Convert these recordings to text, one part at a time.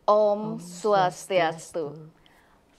Om Swastiastu.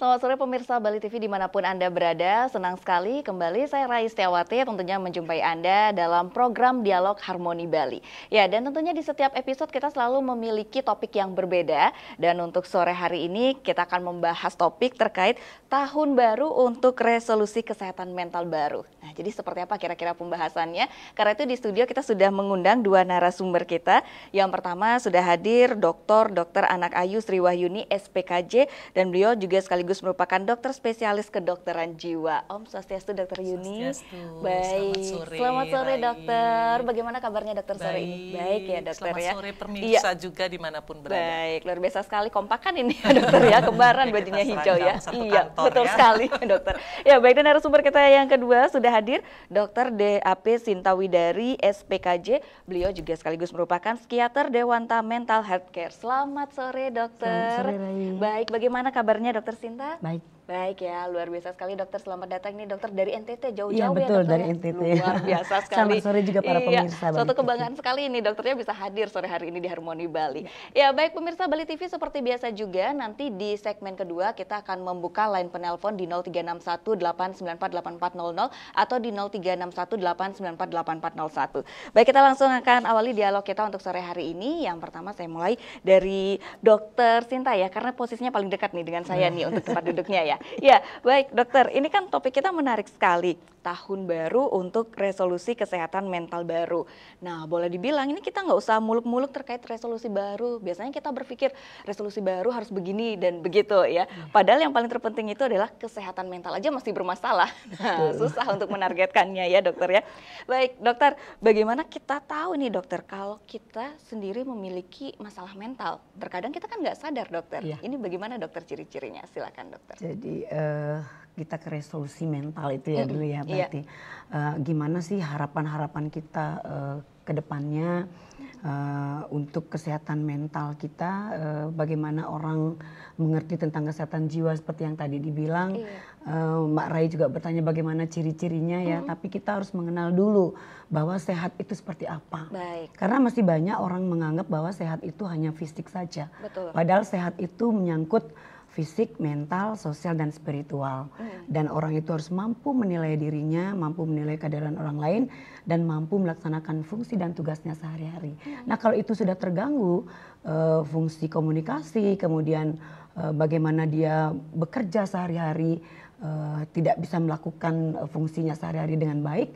Selamat sore pemirsa Bali TV dimanapun Anda berada, senang sekali kembali saya Rai Setiawati tentunya menjumpai Anda dalam program Dialog Harmoni Bali. Ya, dan tentunya di setiap episode kita selalu memiliki topik yang berbeda, dan untuk sore hari ini kita akan membahas topik terkait tahun baru untuk resolusi kesehatan mental baru. Nah, jadi seperti apa kira-kira pembahasannya? Karena itu di studio kita sudah mengundang dua narasumber kita. Yang pertama sudah hadir Dr. Anak Ayu Sri Wahyuni SPKJ, dan beliau juga sekaligus merupakan dokter spesialis kedokteran jiwa. Om Swastiastu, Dokter Yuni. Baik. Selamat sore dokter. Bagaimana kabarnya dokter sore ini? Baik ya dokter. Selamat sore pemirsa juga dimanapun berada. Baik, luar biasa sekali kompakan ini ya dokter ya, kembaran bajunya hijau ya. Iya, betul ya. sekali dokter. Ya baik, dan narasumber kita yang kedua sudah hadir Dr. DAP Sintawidari SPKJ. Beliau juga sekaligus merupakan psikiater Dewanta Mental Healthcare. Selamat sore dokter. Selamat sore Rai. Baik, bagaimana kabarnya dokter Sinta? Baik. Baik ya, luar biasa sekali dokter. Selamat datang nih dokter dari NTT, jauh-jauh Iya, ya betul, dokter. dari NTT. Luar biasa sekali. Selamat sore juga para pemirsa Bali Suatu TV. kebanggaan sekali ini dokternya bisa hadir sore hari ini di Harmoni Bali. Ya baik pemirsa Bali TV, seperti biasa juga nanti di segmen kedua kita akan membuka line penelpon di 0361 894 8400 atau di 0361 894 8401. Baik, kita langsung akan awali dialog kita untuk sore hari ini. Yang pertama saya mulai dari dokter Sinta ya, karena posisinya paling dekat nih dengan saya nih untuk tempat duduknya ya. Ya, baik dokter, ini kan topik kita menarik sekali. Tahun baru untuk resolusi kesehatan mental baru. Nah, boleh dibilang ini kita nggak usah muluk-muluk terkait resolusi baru. Biasanya kita berpikir resolusi baru harus begini dan begitu ya. Padahal yang paling terpenting itu adalah kesehatan mental aja masih bermasalah. Nah, susah untuk menargetkannya ya dokter ya. Baik dokter, bagaimana kita tahu nih dokter kalau kita sendiri memiliki masalah mental? Terkadang kita kan nggak sadar dokter. Iya. Ini bagaimana dokter ciri-cirinya? Silakan dokter. Jadi kita ke resolusi mental itu ya dulu ya berarti. Gimana sih harapan-harapan kita ke depannya untuk kesehatan mental kita, bagaimana orang mengerti tentang kesehatan jiwa seperti yang tadi dibilang. Mbak Rai juga bertanya bagaimana ciri-cirinya ya, tapi kita harus mengenal dulu bahwa sehat itu seperti apa. Baik. Karena masih banyak orang menganggap bahwa sehat itu hanya fisik saja. Betul. Padahal sehat itu menyangkut fisik, mental, sosial, dan spiritual. Dan orang itu harus mampu menilai dirinya, mampu menilai keadaan orang lain, dan mampu melaksanakan fungsi dan tugasnya sehari-hari. Nah, kalau itu sudah terganggu, fungsi komunikasi, kemudian bagaimana dia bekerja sehari-hari, tidak bisa melakukan fungsinya sehari-hari dengan baik,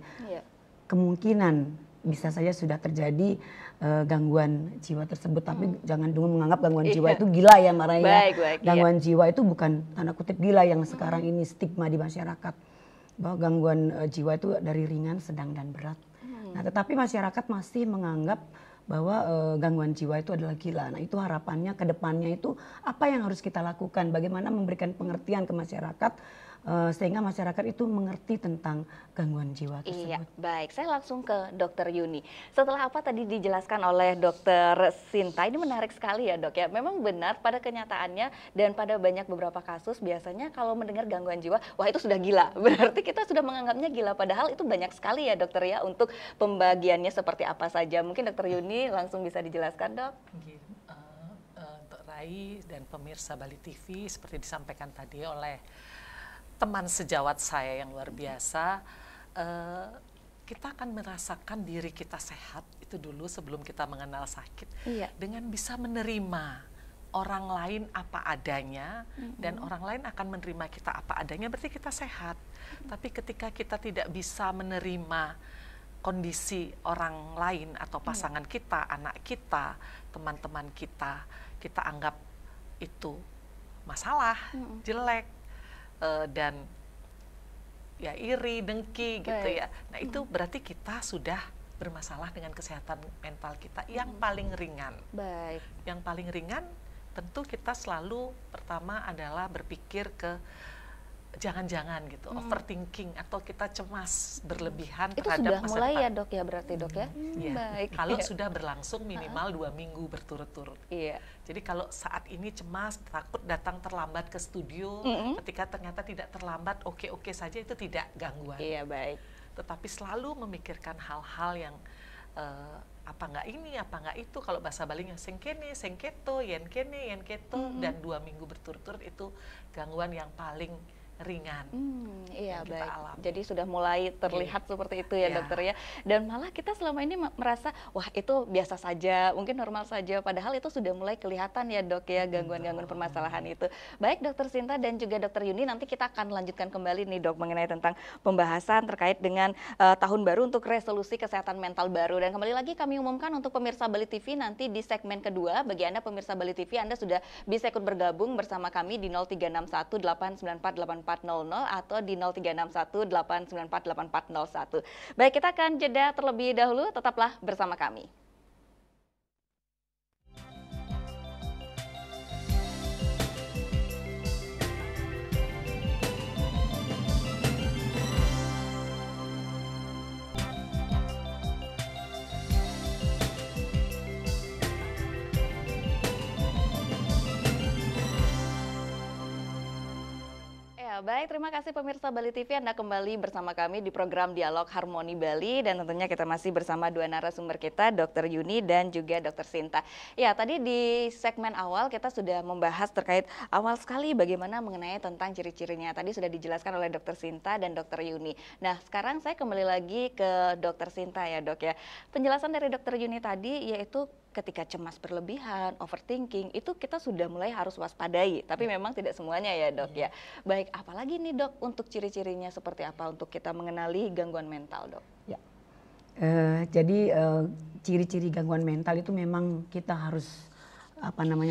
kemungkinan bisa saja sudah terjadi gangguan jiwa tersebut. Tapi jangan dulu menganggap gangguan jiwa itu gila ya Mbak Rai ya. Gangguan jiwa itu bukan tanda kutip gila yang sekarang ini stigma di masyarakat. Bahwa gangguan jiwa itu dari ringan, sedang, dan berat. Nah, tetapi masyarakat masih menganggap bahwa gangguan jiwa itu adalah gila. Nah, itu harapannya ke depannya itu apa yang harus kita lakukan, bagaimana memberikan pengertian ke masyarakat sehingga masyarakat itu mengerti tentang gangguan jiwa tersebut. Iya, baik. Saya langsung ke Dokter Yuni. Setelah apa tadi dijelaskan oleh Dokter Sinta, ini menarik sekali ya dok ya. Memang benar pada kenyataannya dan pada banyak beberapa kasus biasanya kalau mendengar gangguan jiwa, wah itu sudah gila. Berarti kita sudah menganggapnya gila, padahal itu banyak sekali ya dokter ya untuk pembagiannya seperti apa saja. Mungkin Dokter Yuni langsung bisa dijelaskan dok. Untuk Rai dan pemirsa Bali TV, seperti disampaikan tadi oleh teman sejawat saya yang luar biasa, kita akan merasakan diri kita sehat itu dulu sebelum kita mengenal sakit. Dengan bisa menerima orang lain apa adanya, dan orang lain akan menerima kita apa adanya, berarti kita sehat. Tapi ketika kita tidak bisa menerima kondisi orang lain atau pasangan kita, anak kita, teman-teman kita, kita anggap itu masalah, jelek, dan ya iri, dengki gitu ya. Nah, itu berarti kita sudah bermasalah dengan kesehatan mental kita yang paling ringan. Baik. Yang paling ringan tentu kita selalu pertama adalah berpikir ke jangan-jangan gitu, overthinking atau kita cemas berlebihan itu terhadap sudah mulai ya dok ya, berarti dok ya. Baik. Kalau sudah berlangsung minimal 2 minggu berturut-turut. Jadi kalau saat ini cemas, takut datang terlambat ke studio, ketika ternyata tidak terlambat, oke-oke saja, itu tidak gangguan. Baik. Tetapi selalu memikirkan hal-hal yang apa nggak ini, apa nggak itu. Kalau bahasa Balinya sengkene, sengketo, yen kene, yen keto, dan 2 minggu berturut-turut itu gangguan yang paling ringan Iya, yang kita baik. alami. Jadi sudah mulai terlihat seperti itu ya, Iya. dokter ya. Dan malah kita selama ini merasa, wah itu biasa saja, mungkin normal saja. Padahal itu sudah mulai kelihatan ya dok ya, gangguan-gangguan permasalahan itu. Baik dokter Sinta dan juga dokter Yuni, nanti kita akan lanjutkan kembali nih dok mengenai tentang pembahasan terkait dengan tahun baru untuk resolusi kesehatan mental baru. Dan kembali lagi kami umumkan untuk pemirsa Bali TV nanti di segmen kedua, bagi Anda pemirsa Bali TV, Anda sudah bisa ikut bergabung bersama kami di 0361 894 8400 atau di 0361 894 8401. Baik, kita akan jeda terlebih dahulu, tetaplah bersama kami. Baik, terima kasih pemirsa Bali TV, Anda kembali bersama kami di program Dialog Harmoni Bali, dan tentunya kita masih bersama dua narasumber kita, Dr. Yuni dan juga Dr. Sinta. Ya, tadi di segmen awal kita sudah membahas terkait awal sekali bagaimana mengenai tentang ciri-cirinya. Tadi sudah dijelaskan oleh Dr. Sinta dan Dr. Yuni. Nah, sekarang saya kembali lagi ke Dr. Sinta ya dok ya. Penjelasan dari Dr. Yuni tadi yaitu ketika cemas berlebihan, overthinking, itu kita sudah mulai harus waspadai. Tapi memang tidak semuanya ya dok ya. Baik, apalagi nih dok untuk ciri-cirinya seperti apa untuk kita mengenali gangguan mental dok? Ya, jadi ciri-ciri gangguan mental itu memang kita harus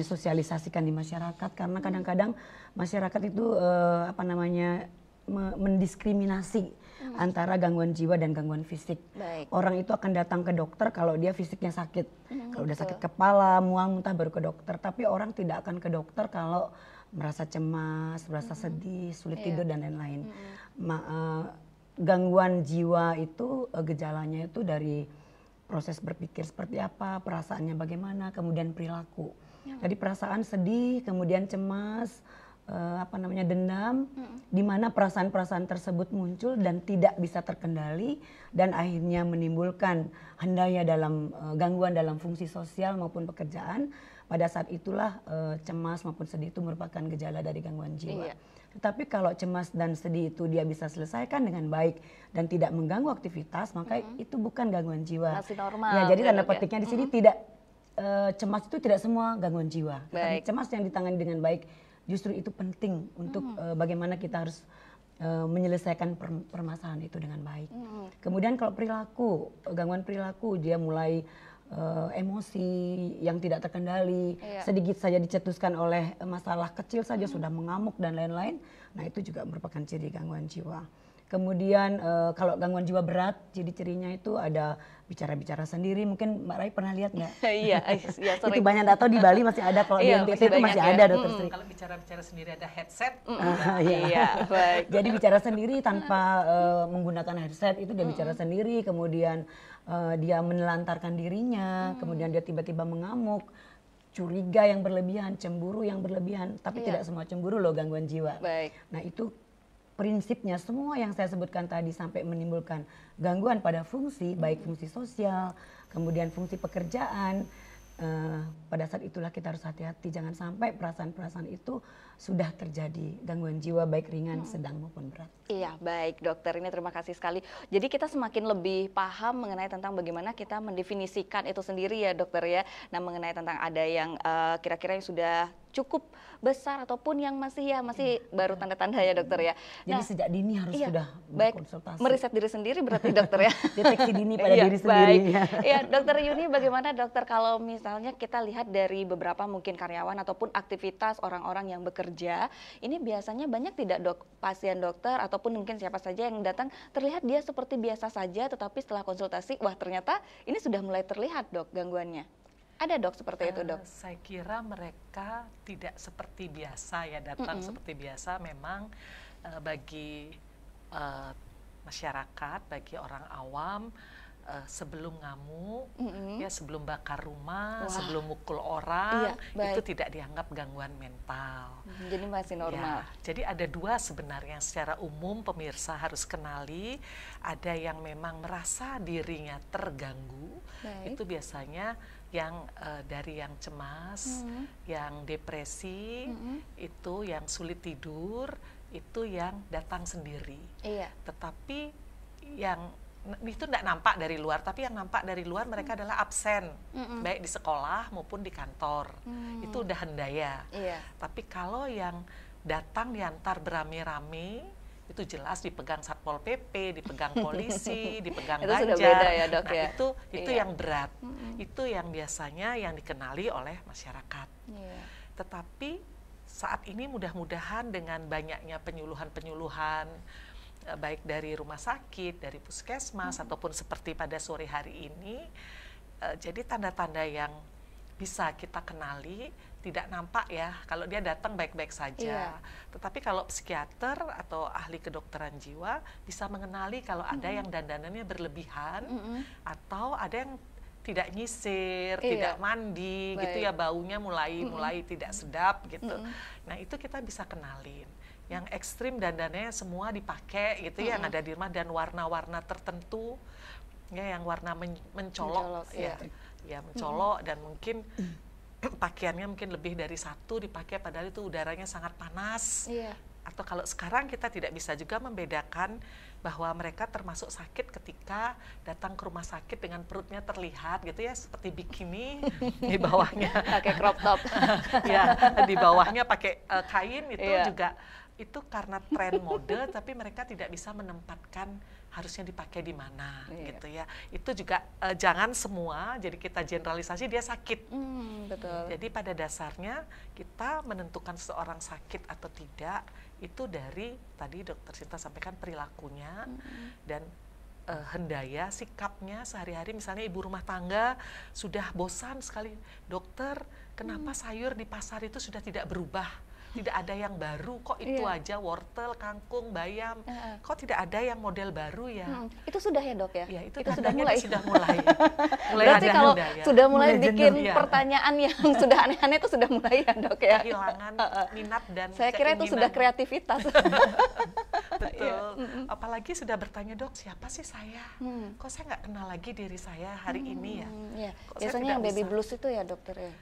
sosialisasikan di masyarakat, karena kadang-kadang masyarakat itu mendiskriminasi antara gangguan jiwa dan gangguan fisik. Baik. Orang itu akan datang ke dokter kalau dia fisiknya sakit. Kalau udah sakit kepala, mual, muntah baru ke dokter. Tapi orang tidak akan ke dokter kalau merasa cemas, merasa sedih, sulit tidur dan lain-lain. Gangguan jiwa itu gejalanya itu dari proses berpikir seperti apa, perasaannya bagaimana, kemudian perilaku. Jadi perasaan sedih, kemudian cemas, dendam, di mana perasaan-perasaan tersebut muncul dan tidak bisa terkendali dan akhirnya menimbulkan hendaknya dalam gangguan dalam fungsi sosial maupun pekerjaan. Pada saat itulah cemas maupun sedih itu merupakan gejala dari gangguan jiwa. Iya. Tetapi kalau cemas dan sedih itu dia bisa selesaikan dengan baik dan tidak mengganggu aktivitas, maka itu bukan gangguan jiwa. Masih normal. Ya, jadi tanda dok ya? petiknya di sini tidak cemas itu tidak semua gangguan jiwa. Tetapi Baik. cemas yang ditangani dengan baik justru itu penting untuk bagaimana kita harus menyelesaikan permasalahan itu dengan baik. Kemudian kalau perilaku, gangguan perilaku, dia mulai emosi yang tidak terkendali, sedikit saja dicetuskan oleh masalah kecil saja sudah mengamuk dan lain-lain. Nah, itu juga merupakan ciri gangguan jiwa. Kemudian kalau gangguan jiwa berat, ciri-cirinya itu ada bicara-bicara sendiri. Mungkin Mbak Rai pernah lihat nggak? Iya, Itu banyak, atau di Bali masih ada, kalau di NTT itu masih ada dokter Sri. Kalau bicara-bicara sendiri ada headset. Iya, baik. Jadi bicara sendiri tanpa menggunakan headset, itu dia bicara sendiri, kemudian dia menelantarkan dirinya, kemudian dia tiba-tiba mengamuk, curiga yang berlebihan, cemburu yang berlebihan, tapi tidak semua cemburu loh gangguan jiwa. Baik. Nah, itu prinsipnya semua yang saya sebutkan tadi sampai menimbulkan gangguan pada fungsi, baik fungsi sosial, kemudian fungsi pekerjaan. Pada saat itulah kita harus hati-hati, jangan sampai perasaan-perasaan itu sudah terjadi gangguan jiwa baik ringan, sedang maupun berat. Iya, baik dokter, ini terima kasih sekali. Jadi kita semakin lebih paham mengenai tentang bagaimana kita mendefinisikan itu sendiri ya dokter ya. Nah, mengenai tentang ada yang kira-kira yang sudah cukup besar ataupun yang masih baru tanda-tanda ya dokter ya. Jadi sejak dini harus sudah berkonsultasi. Meriset diri sendiri berarti dokter ya. Deteksi dini pada diri sendiri. Iya, dokter Yuni, bagaimana dokter kalau misalnya kita lihat dari beberapa mungkin karyawan ataupun aktivitas orang-orang yang bekerja, ini biasanya banyak tidak dok pasien dokter ataupun mungkin siapa saja yang datang terlihat dia seperti biasa saja, tetapi setelah konsultasi, wah ternyata ini sudah mulai terlihat dok gangguannya. Ada dok seperti itu dok? Saya kira mereka tidak seperti biasa ya, datang seperti biasa. Memang bagi masyarakat, bagi orang awam, sebelum ngamuk, ya sebelum bakar rumah, sebelum mukul orang, Iya, itu tidak dianggap gangguan mental. Jadi masih normal. Ya, jadi ada dua sebenarnya yang secara umum pemirsa harus kenali. Ada yang memang merasa dirinya terganggu, itu biasanya yang dari yang cemas, yang depresi, itu yang sulit tidur, itu yang datang sendiri. Iya. Tetapi yang itu tidak nampak dari luar, tapi yang nampak dari luar mereka adalah absen, baik di sekolah maupun di kantor. Itu udah hendaya. Iya. Tapi kalau yang datang diantar beramai-ramai, itu jelas dipegang Satpol PP, dipegang polisi, dipegang Itu Banjar. sudah beda ya, Dok, Nah, ya? itu yang berat. Itu yang biasanya yang dikenali oleh masyarakat. Iya. Tetapi saat ini mudah-mudahan dengan banyaknya penyuluhan-penyuluhan, baik dari rumah sakit, dari puskesmas, ataupun seperti pada sore hari ini, jadi tanda-tanda yang bisa kita kenali tidak nampak ya, kalau dia datang baik-baik saja. Tetapi kalau psikiater atau ahli kedokteran jiwa bisa mengenali kalau ada yang dandanannya berlebihan, atau ada yang tidak nyisir, tidak mandi, gitu ya, baunya mulai tidak sedap gitu. Nah, itu kita bisa kenalin. Yang ekstrim dandannya semua dipakai gitu ya, yang ada di rumah, dan warna-warna tertentu ya, yang warna mencolok ya mencolok, dan mungkin pakaiannya mungkin lebih dari satu dipakai padahal itu udaranya sangat panas. Atau kalau sekarang kita tidak bisa juga membedakan bahwa mereka termasuk sakit ketika datang ke rumah sakit dengan perutnya terlihat gitu ya, seperti bikini, di bawahnya pakai crop top. Ya, di bawahnya pakai kain, itu juga itu karena tren mode, tapi mereka tidak bisa menempatkan harusnya dipakai di mana gitu ya. Itu juga jangan semua jadi kita generalisasi dia sakit. Betul. Jadi pada dasarnya kita menentukan seseorang sakit atau tidak itu dari tadi Dokter Sinta sampaikan perilakunya dan hendaya sikapnya sehari-hari. Misalnya ibu rumah tangga sudah bosan sekali, dokter, kenapa sayur di pasar itu sudah tidak berubah? Tidak ada yang baru, kok itu aja wortel, kangkung, bayam, kok tidak ada yang model baru ya? Itu sudah ya, Dok ya? Ya, itu sudah mulai. Berarti kalau hendaya. sudah mulai bikin pertanyaan yang sudah aneh-aneh itu sudah mulai ya, Dok ya? Kehilangan minat dan saya kira itu sudah kreativitas. Betul. Apalagi sudah bertanya, Dok, siapa sih saya? Kok saya nggak kenal lagi diri saya hari ini ya? Biasanya yang baby blues itu ya, dokter ya?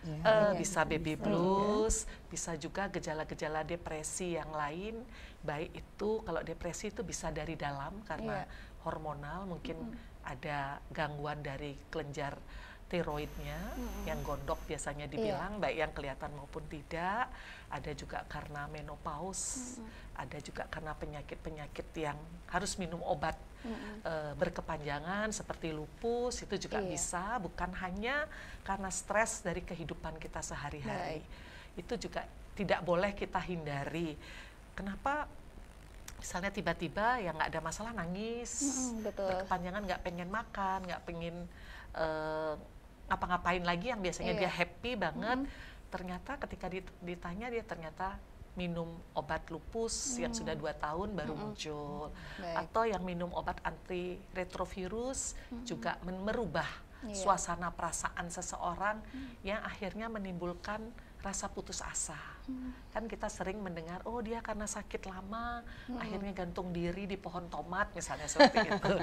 Bisa baby blues, bisa juga gejala-gejala depresi yang lain. Baik itu, kalau depresi itu bisa dari dalam karena hormonal, mungkin ada gangguan dari kelenjar tiroidnya yang gondok biasanya dibilang, baik yang kelihatan maupun tidak. Ada juga karena menopause, ada juga karena penyakit-penyakit yang harus minum obat berkepanjangan seperti lupus, itu juga bisa, bukan hanya karena stres dari kehidupan kita sehari-hari. Itu juga tidak boleh kita hindari. Kenapa? Misalnya tiba-tiba yang nggak ada masalah nangis, berkepanjangan nggak pengen makan, nggak pengen ngapa-ngapain lagi yang biasanya dia happy banget, ternyata ketika ditanya dia ternyata minum obat lupus yang sudah 2 tahun baru muncul, atau yang minum obat antiretrovirus juga merubah suasana perasaan seseorang yang akhirnya menimbulkan rasa putus asa. Kan kita sering mendengar, oh dia karena sakit lama, akhirnya gantung diri di pohon tomat misalnya seperti itu.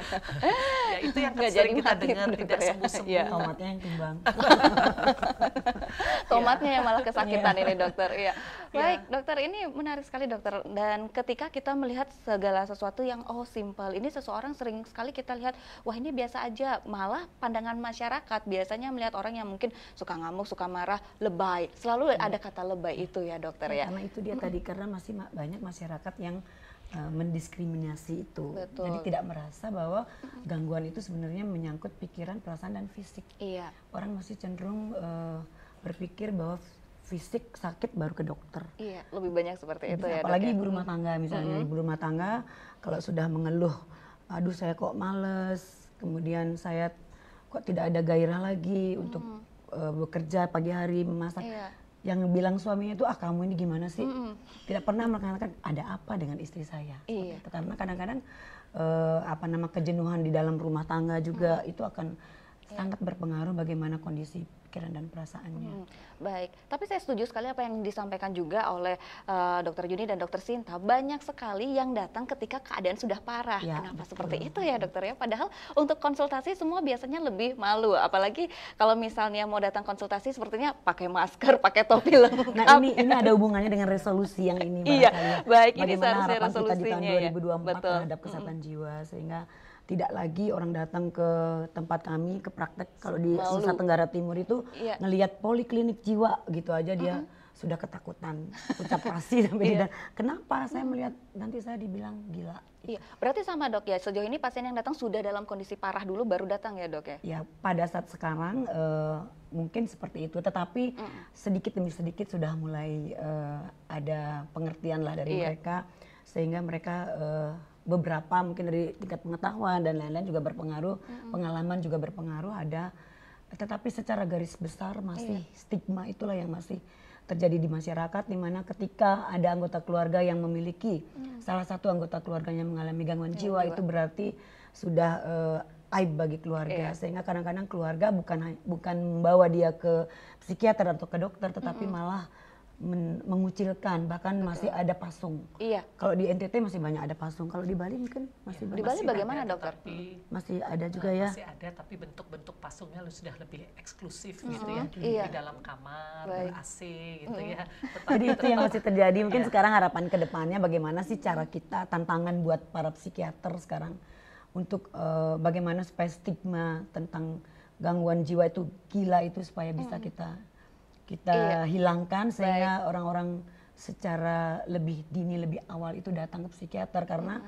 Ya itu yang sering kita dengar, tidak sembuh-sembuh. Tomatnya yang tumbang. Tomatnya yang malah kesakitan ini, dokter. Baik, dokter, ini menarik sekali, dokter. Dan ketika kita melihat segala sesuatu yang simpel, ini seseorang sering sekali kita lihat, wah ini biasa aja. Malah pandangan masyarakat biasanya melihat orang yang mungkin suka ngamuk, suka marah, lebay. Selalu ada kata lebay itu ya, dokter ya. Karena itu dia tadi, karena masih banyak masyarakat yang mendiskriminasi itu. Betul. Jadi tidak merasa bahwa gangguan itu sebenarnya menyangkut pikiran, perasaan, dan fisik. Orang masih cenderung berpikir bahwa fisik sakit baru ke dokter. Lebih banyak seperti itu ya, apalagi dok, ibu rumah tangga misalnya. Ibu rumah tangga kalau sudah mengeluh, aduh saya kok males, kemudian saya kok tidak ada gairah lagi untuk bekerja pagi hari memasak. yang bilang suaminya itu kamu ini gimana sih, tidak pernah mengatakan ada apa dengan istri saya. Iya. Itu karena kadang-kadang kejenuhan di dalam rumah tangga juga itu akan sangat berpengaruh bagaimana kondisi pikiran dan perasaannya. Baik, tapi saya setuju sekali apa yang disampaikan juga oleh Dokter Juni dan Dokter Sinta. Banyak sekali yang datang ketika keadaan sudah parah. Ya, Kenapa betul. seperti itu ya dokter ya? Padahal untuk konsultasi semua biasanya lebih malu. Apalagi kalau misalnya mau datang konsultasi sepertinya pakai masker, pakai topi lengkap. Nah ini ada hubungannya dengan resolusi yang ini Iya, barangkali ya. baik, ini Bagaimana seharusnya harapan kita di tahun resolusinya ya. 2024 Betul. terhadap kesehatan jiwa, sehingga tidak lagi orang datang ke tempat kami ke praktek kalau di Malu. Nusa Tenggara Timur itu Iya. ngelihat poliklinik jiwa gitu aja dia sudah ketakutan, ucap pasti sampai Iya. dia. Kenapa saya melihat nanti saya dibilang gila. Iya, berarti sama dok ya. Sejauh ini pasien yang datang sudah dalam kondisi parah dulu baru datang ya dok ya? Ya pada saat sekarang mungkin seperti itu, tetapi sedikit demi sedikit sudah mulai ada pengertian lah dari mereka, sehingga mereka beberapa mungkin dari tingkat pengetahuan dan lain-lain juga berpengaruh, pengalaman juga berpengaruh ada, tetapi secara garis besar masih stigma itulah yang masih terjadi di masyarakat, di mana ketika ada anggota keluarga yang memiliki salah satu anggota keluarganya mengalami gangguan jiwa itu berarti sudah aib bagi keluarga, sehingga kadang-kadang keluarga bukan membawa dia ke psikiater atau ke dokter, tetapi malah mengucilkan, bahkan masih ada pasung. Iya. Kalau di NTT masih banyak ada pasung, kalau di Bali mungkin masih Di banyak. Bali Masih bagaimana ada, dokter? tetapi, Masih ada juga ya. masih ada, tapi bentuk-bentuk pasungnya sudah lebih eksklusif gitu ya, Iya. di dalam kamar, Baik. ber-AC gitu ya. Jadi itu yang masih terjadi. Mungkin sekarang harapan ke depannya bagaimana sih cara kita, tantangan buat para psikiater sekarang untuk bagaimana supaya stigma tentang gangguan jiwa itu gila itu supaya bisa kita hilangkan, sehingga orang-orang secara lebih dini, lebih awal itu datang ke psikiater, karena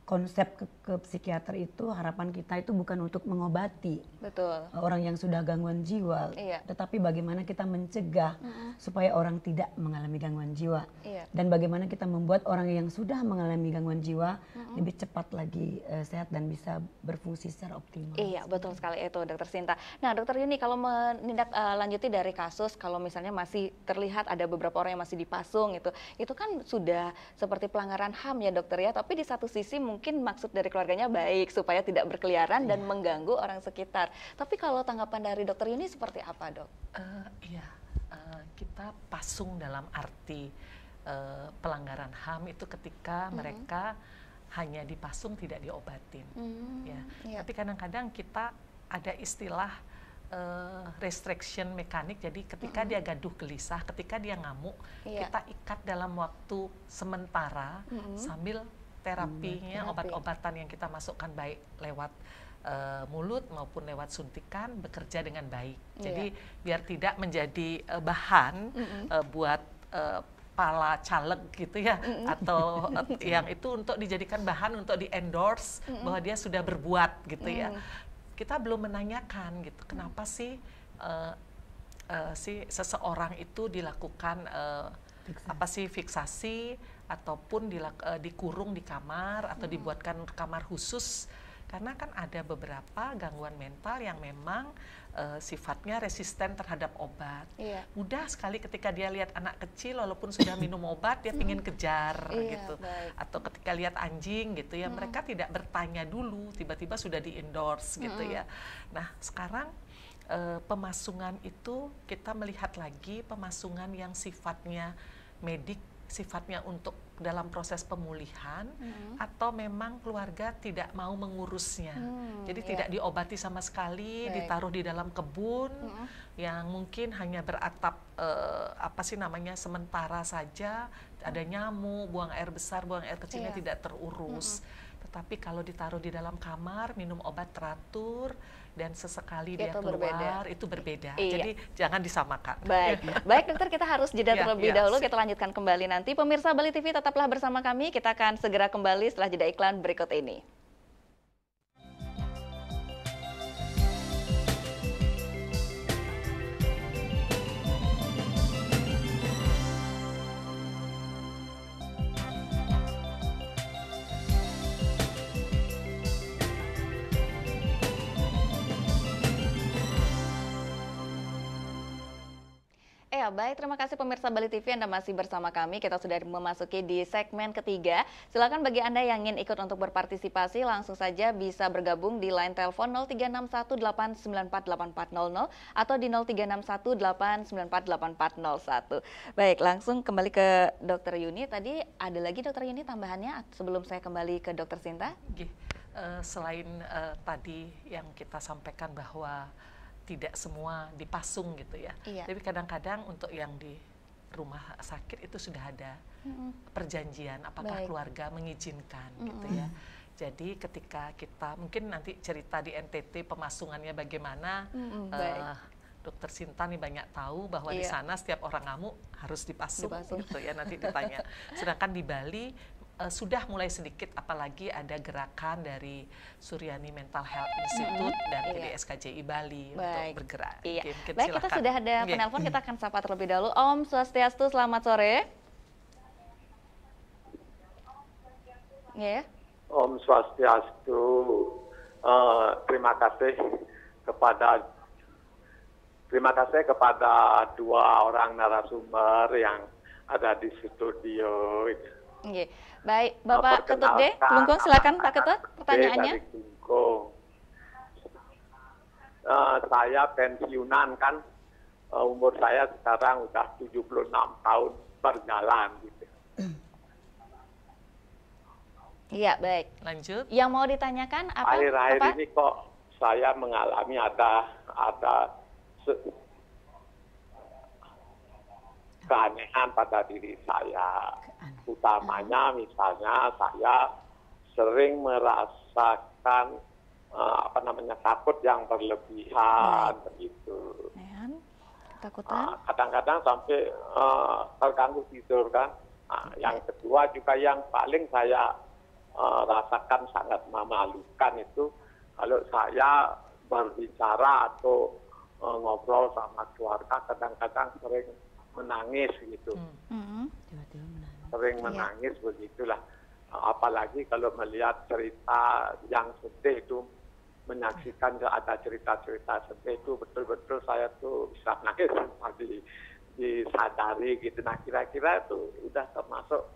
konsep ke psikiater itu harapan kita itu bukan untuk mengobati Betul. orang yang sudah gangguan jiwa, Iya. tetapi bagaimana kita mencegah supaya orang tidak mengalami gangguan jiwa, Iya. dan bagaimana kita membuat orang yang sudah mengalami gangguan jiwa lebih cepat lagi sehat dan bisa berfungsi secara optimal. Iya, betul sekali itu Dokter Sinta. Nah, Dokter Yuni, kalau menindaklanjuti dari kasus, kalau misalnya masih terlihat ada beberapa orang yang masih dipasung itu kan sudah seperti pelanggaran HAM ya dokter ya. Tapi di satu sisi mungkin maksud dari keluarganya baik supaya tidak berkeliaran dan mengganggu orang sekitar. Tapi kalau tanggapan dari Dokter Yuni seperti apa dok? Kita pasung dalam arti pelanggaran HAM itu ketika mereka hanya dipasung tidak diobatin, ya. Iya. Tapi kadang-kadang kita ada istilah restriction mekanik. Jadi ketika dia gaduh gelisah, ketika dia ngamuk, kita ikat dalam waktu sementara sambil terapinya, obat-obatan yang kita masukkan baik lewat mulut maupun lewat suntikan bekerja dengan baik. Jadi biar tidak menjadi bahan buat pala caleg gitu ya, atau yang itu untuk dijadikan bahan untuk di-endorse bahwa dia sudah berbuat gitu ya. Kita belum menanyakan gitu, kenapa sih si seseorang itu dilakukan fiksasi ataupun dikurung di kamar atau dibuatkan kamar khusus, karena kan ada beberapa gangguan mental yang memang sifatnya resisten terhadap obat. Mudah sekali ketika dia lihat anak kecil walaupun sudah minum obat dia pingin kejar gitu. Atau ketika lihat anjing gitu ya, mereka tidak bertanya dulu, tiba-tiba sudah di-endorse gitu ya. Nah, sekarang pemasungan itu kita melihat lagi pemasungan yang sifatnya medik, sifatnya untuk dalam proses pemulihan, atau memang keluarga tidak mau mengurusnya. Jadi tidak diobati sama sekali, ditaruh di dalam kebun yang mungkin hanya beratap sementara saja, ada nyamuk, buang air besar, buang air kecilnya tidak terurus. Tetapi kalau ditaruh di dalam kamar, minum obat teratur, dan sesekali dia keluar, itu berbeda. Jadi jangan disamakan. Baik dokter, kita harus jeda terlebih dahulu, kita lanjutkan kembali nanti. Pemirsa Bali TV tetaplah bersama kami, kita akan segera kembali setelah jeda iklan berikut ini. Iya, baik, terima kasih pemirsa Bali TV, Anda masih bersama kami. Kita sudah memasuki di segmen ketiga. Silakan bagi Anda yang ingin ikut untuk berpartisipasi, langsung saja bisa bergabung di line telepon 036189484400 atau di 036189484401. Baik, langsung kembali ke Dokter Yuni. Tadi ada lagi Dokter Yuni tambahannya sebelum saya kembali ke Dokter Sinta? Selain tadi yang kita sampaikan bahwa tidak semua dipasung gitu ya. Iya. Tapi kadang-kadang untuk yang di rumah sakit itu sudah ada perjanjian apakah keluarga mengizinkan gitu ya. Jadi ketika kita mungkin nanti cerita di NTT pemasungannya bagaimana, Dokter Sinta nih banyak tahu bahwa di sana setiap orang ngamuk harus dipasung gitu ya, nanti ditanya. Sedangkan di Bali sudah mulai sedikit, apalagi ada gerakan dari Suryani Mental Health Institute dan PDSKJI Bali untuk bergerak. Iya. Baik, kita sudah ada penelpon, kita akan sapa terlebih dahulu. Om Swastiastu, selamat sore. Ya. Om Swastiastu. Terima kasih kepada dua orang narasumber yang ada di studio. Oke, baik, Bapak Ketut D, Kelungkung, silakan Pak Ketut, pertanyaannya. Saya pensiunan kan, umur saya sekarang udah 76 tahun berjalan gitu. Iya, baik. Lanjut. Yang mau ditanyakan apa? Akhir-akhir ini kok saya mengalami ada keanehan pada diri saya. Utamanya misalnya saya sering merasakan takut yang berlebihan begitu. Ketakutan. Kadang-kadang sampai terganggu tidur kan. Yang kedua juga yang paling saya rasakan sangat memalukan itu kalau saya berbicara atau ngobrol sama keluarga kadang-kadang sering menangis gitu. Sering menangis begitulah. Apalagi kalau melihat cerita yang sedih itu, menyaksikan ada cerita-cerita sedih itu, betul-betul saya tuh bisa nangis disadari gitu. Nah, kira-kira itu udah termasuk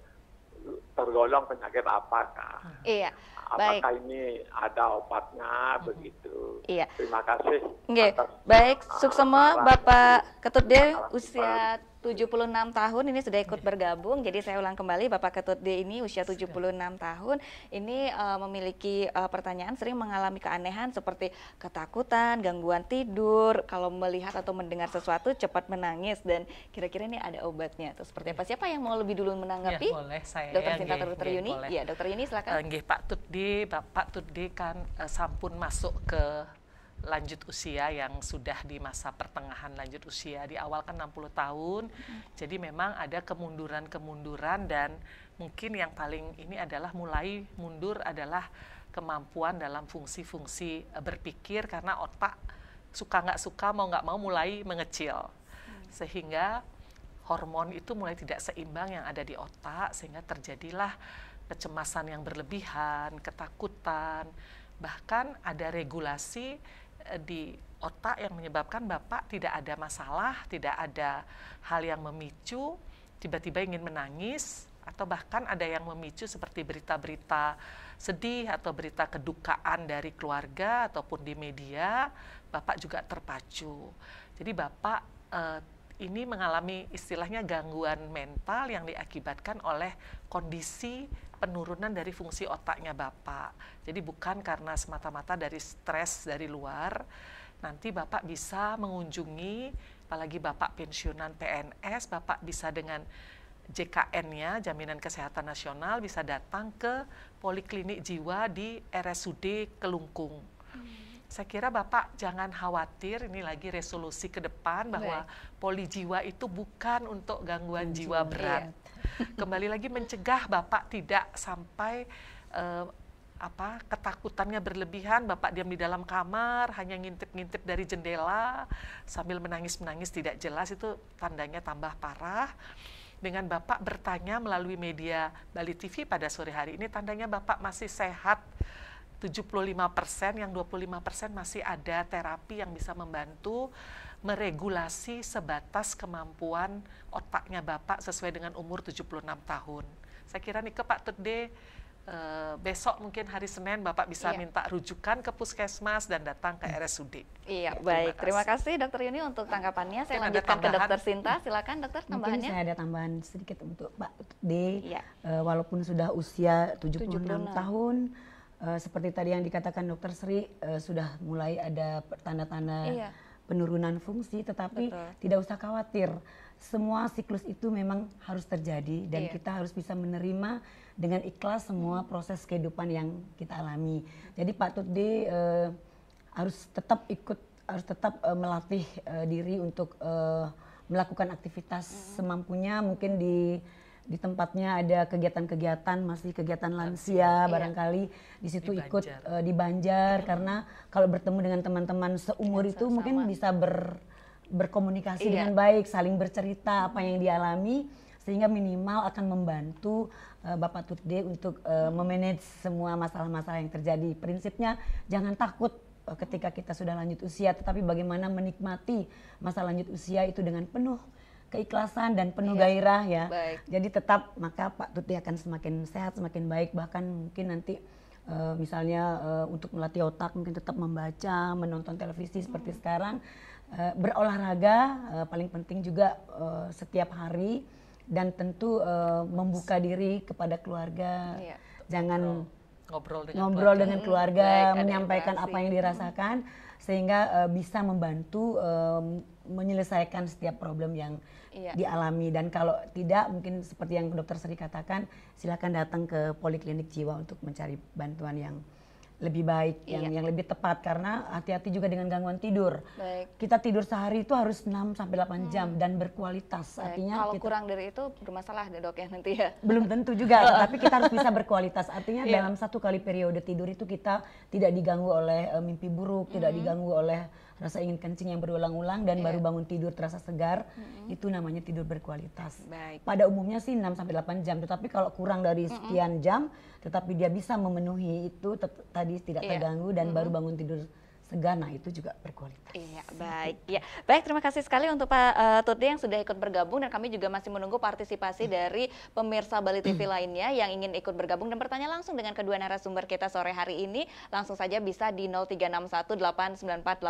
tergolong penyakit apakah? Iya. Apakah ini ada obatnya begitu? Iya. Terima kasih. Baik, suksema Bapak Ketut D, usia 76 tahun ini sudah ikut bergabung. Jadi saya ulang kembali, Bapak Ketut D ini usia 76 tahun ini memiliki pertanyaan, sering mengalami keanehan seperti ketakutan, gangguan tidur, kalau melihat atau mendengar sesuatu cepat menangis, dan kira-kira ini ada obatnya atau seperti apa? Siapa yang mau lebih dulu menanggapi? Ya, boleh saya. Dokter Sinta atau Dokter Yuni? Iya, Dokter Yuni silakan. Pak Tutdi, Bapak Tutdi kan sampun masuk ke lanjut usia yang sudah di masa pertengahan lanjut usia, di awal kan 60 tahun, jadi memang ada kemunduran dan mungkin yang paling ini adalah mulai mundur adalah kemampuan dalam fungsi-fungsi berpikir, karena otak suka nggak suka mau nggak mau mulai mengecil, sehingga hormon itu mulai tidak seimbang yang ada di otak, sehingga terjadilah kecemasan yang berlebihan, ketakutan, bahkan ada regulasi di otak yang menyebabkan Bapak tidak ada masalah, tidak ada hal yang memicu, tiba-tiba ingin menangis, atau bahkan ada yang memicu seperti berita-berita sedih atau berita kedukaan dari keluarga ataupun di media, Bapak juga terpacu. Jadi Bapak ini mengalami istilahnya gangguan mental yang diakibatkan oleh kondisi penurunan dari fungsi otaknya Bapak. Jadi bukan karena semata-mata dari stres dari luar. Nanti Bapak bisa mengunjungi, apalagi Bapak pensiunan PNS, Bapak bisa dengan JKN-nya, Jaminan Kesehatan Nasional, bisa datang ke Poliklinik Jiwa di RSUD Kelungkung. Saya kira Bapak jangan khawatir, ini lagi resolusi ke depan bahwa poli jiwa itu bukan untuk gangguan jiwa berat. Kembali lagi mencegah Bapak tidak sampai ketakutannya berlebihan, Bapak diam di dalam kamar, hanya ngintip-ngintip dari jendela sambil menangis-menangis tidak jelas, itu tandanya tambah parah. Dengan Bapak bertanya melalui media Bali TV pada sore hari ini, tandanya Bapak masih sehat, 75%, yang 25% masih ada terapi yang bisa membantu meregulasi sebatas kemampuan otaknya Bapak sesuai dengan umur 76 tahun. Saya kira nih ke Pak Tutde, besok mungkin hari Senin Bapak bisa minta rujukan ke puskesmas dan datang ke RSUD. Iya, baik. Terima kasih Dokter Yuni untuk tanggapannya. Saya lanjutkan ke Dokter Sinta. Silakan Dokter, tambahannya. Mungkin saya ada tambahan sedikit untuk Pak Tutde. Walaupun sudah usia 76 tahun, seperti tadi yang dikatakan Dokter Sri, sudah mulai ada tanda-tanda penurunan fungsi, tetapi tidak usah khawatir. Semua siklus itu memang harus terjadi dan kita harus bisa menerima dengan ikhlas semua proses kehidupan yang kita alami. Jadi Pak Tutde harus tetap melatih diri untuk melakukan aktivitas semampunya. Mungkin di tempatnya ada kegiatan-kegiatan, masih kegiatan lansia barangkali di situ ikut di Banjar, karena kalau bertemu dengan teman-teman seumur itu mungkin bisa berkomunikasi dengan baik, saling bercerita apa yang dialami, sehingga minimal akan membantu Bapak Tutde untuk memanage semua masalah-masalah yang terjadi. Prinsipnya jangan takut ketika kita sudah lanjut usia, tetapi bagaimana menikmati masa lanjut usia itu dengan penuh keikhlasan dan penuh gairah ya. Jadi tetap maka Pak Tutde akan semakin sehat, semakin baik, bahkan mungkin nanti misalnya untuk melatih otak mungkin tetap membaca, menonton televisi seperti sekarang, berolahraga paling penting juga setiap hari, dan tentu membuka diri kepada keluarga, jangan ngobrol dengan keluarga, menyampaikan apa yang dirasakan sehingga bisa membantu menyelesaikan setiap problem yang dialami. Dan kalau tidak, mungkin seperti yang Dokter Sri katakan, silakan datang ke poliklinik jiwa untuk mencari bantuan yang lebih baik, yang lebih tepat, karena hati-hati juga dengan gangguan tidur. Kita tidur sehari itu harus 6 sampai 8 jam dan berkualitas. Artinya kalau kurang dari itu bermasalah deh Dok ya nanti ya. Belum tentu juga, tapi kita harus bisa berkualitas. Artinya dalam satu kali periode tidur itu kita tidak diganggu oleh mimpi buruk, tidak diganggu oleh rasa ingin kencing yang berulang-ulang, dan baru bangun tidur terasa segar. Itu namanya tidur berkualitas. Pada umumnya sih 6 sampai 8 jam, tetapi kalau kurang dari sekian jam tetapi dia bisa memenuhi itu tadi tidak terganggu dan baru bangun tidur segar, nah itu juga berkualitas. Baik, terima kasih sekali untuk Pak Tutde yang sudah ikut bergabung, dan kami juga masih menunggu partisipasi dari pemirsa Bali TV lainnya yang ingin ikut bergabung dan bertanya langsung dengan kedua narasumber kita sore hari ini. Langsung saja bisa di 0361-894-8400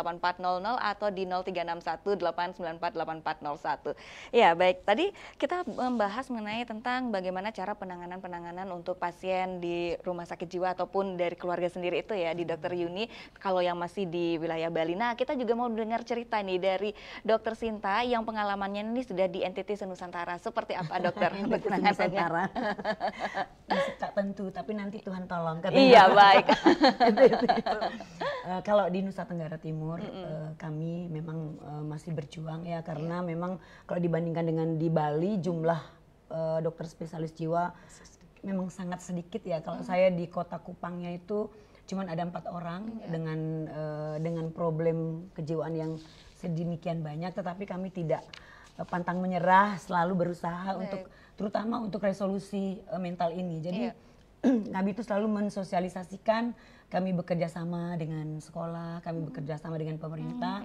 atau di 0361-894-8401. Ya, baik, tadi kita membahas mengenai tentang bagaimana cara penanganan untuk pasien di rumah sakit jiwa ataupun dari keluarga sendiri itu ya, di Dokter Yuni kalau yang masih di wilayah Bali. Nah, kita juga mau dengar cerita nih dari Dokter Sinta yang pengalamannya ini sudah di NTT Senusantara. Seperti apa Dokter untuk penanganannya? Tak tentu, tapi nanti Tuhan tolong. Iya, baik. Kalau di Nusa Tenggara Timur, kami memang masih berjuang ya, karena memang kalau dibandingkan dengan di Bali, jumlah dokter spesialis jiwa memang sangat sedikit ya. Kalau saya di kota Kupangnya itu cuman ada 4 orang dengan problem kejiwaan yang sedemikian banyak, tetapi kami tidak pantang menyerah, selalu berusaha untuk terutama untuk resolusi mental ini. Jadi kami itu selalu mensosialisasikan, kami bekerja sama dengan sekolah, kami bekerja sama dengan pemerintah,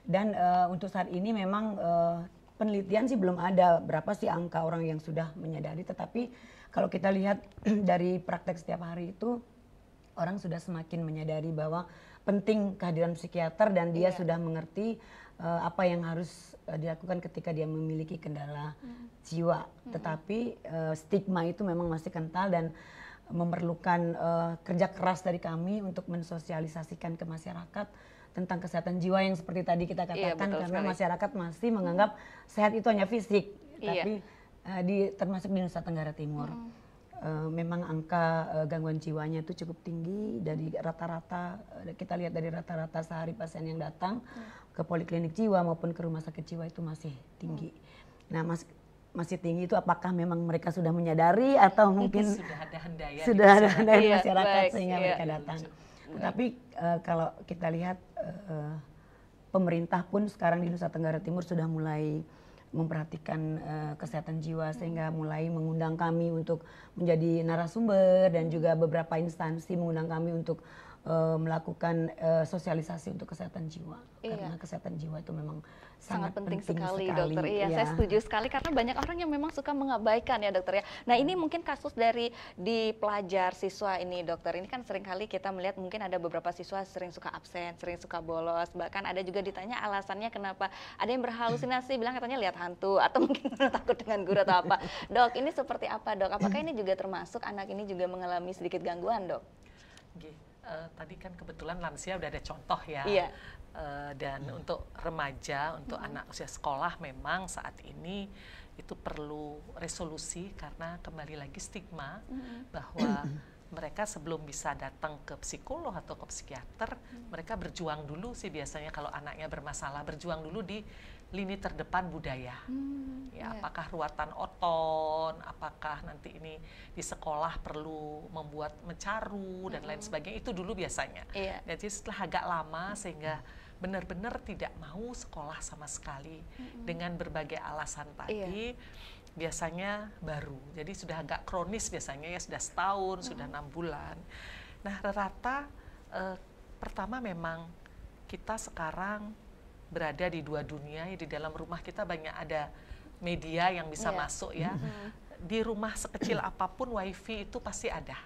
dan untuk saat ini memang penelitian sih belum ada berapa sih angka orang yang sudah menyadari, tetapi kalau kita lihat dari praktek setiap hari itu, orang sudah semakin menyadari bahwa penting kehadiran psikiater, dan dia sudah mengerti apa yang harus dilakukan ketika dia memiliki kendala jiwa. Tetapi stigma itu memang masih kental dan memerlukan kerja keras dari kami untuk mensosialisasikan ke masyarakat tentang kesehatan jiwa yang seperti tadi kita katakan, karena masyarakat masih menganggap sehat itu hanya fisik, tapi termasuk di Nusa Tenggara Timur. Memang angka gangguan jiwanya itu cukup tinggi. Dari rata-rata, kita lihat dari rata-rata sehari pasien yang datang ke poliklinik jiwa maupun ke rumah sakit jiwa itu masih tinggi. Nah, masih tinggi itu apakah memang mereka sudah menyadari atau mungkin sudah ada handaian masyarakat sehingga mereka datang. Tetapi kalau kita lihat pemerintah pun sekarang di Nusa Tenggara Timur sudah mulai memperhatikan kesehatan jiwa, sehingga mulai mengundang kami untuk menjadi narasumber, dan juga beberapa instansi mengundang kami untuk melakukan sosialisasi untuk kesehatan jiwa. Karena kesehatan jiwa itu memang sangat penting sekali, dokter. Iya, saya setuju sekali, karena banyak orang yang memang suka mengabaikan ya, dokter ya. Nah, ini mungkin kasus dari di pelajar siswa ini, dokter. Ini kan seringkali kita melihat mungkin ada beberapa siswa sering suka absen, sering suka bolos, bahkan ada juga ditanya alasannya kenapa. Ada yang berhalusinasi, bilang katanya lihat hantu, atau mungkin takut dengan guru atau apa. Dok, ini seperti apa, Dok? Apakah ini juga termasuk anak ini juga mengalami sedikit gangguan, Dok? Tadi kan kebetulan lansia udah ada contoh ya. Iya. Dan untuk remaja, untuk anak usia sekolah memang saat ini itu perlu resolusi, karena kembali lagi stigma bahwa mereka sebelum bisa datang ke psikolog atau ke psikiater, mereka berjuang dulu sih biasanya kalau anaknya bermasalah, berjuang dulu di lini terdepan budaya. Apakah ruatan oton, apakah nanti ini di sekolah perlu membuat mencaru dan lain sebagainya, itu dulu biasanya. Jadi setelah agak lama sehingga benar-benar tidak mau sekolah sama sekali dengan berbagai alasan tadi, biasanya baru. Jadi sudah agak kronis biasanya ya, sudah setahun, sudah 6 bulan. Nah, rata-rata pertama memang kita sekarang berada di dua dunia ya, di dalam rumah kita banyak ada media yang bisa masuk ya. Di rumah sekecil apapun wifi itu pasti ada.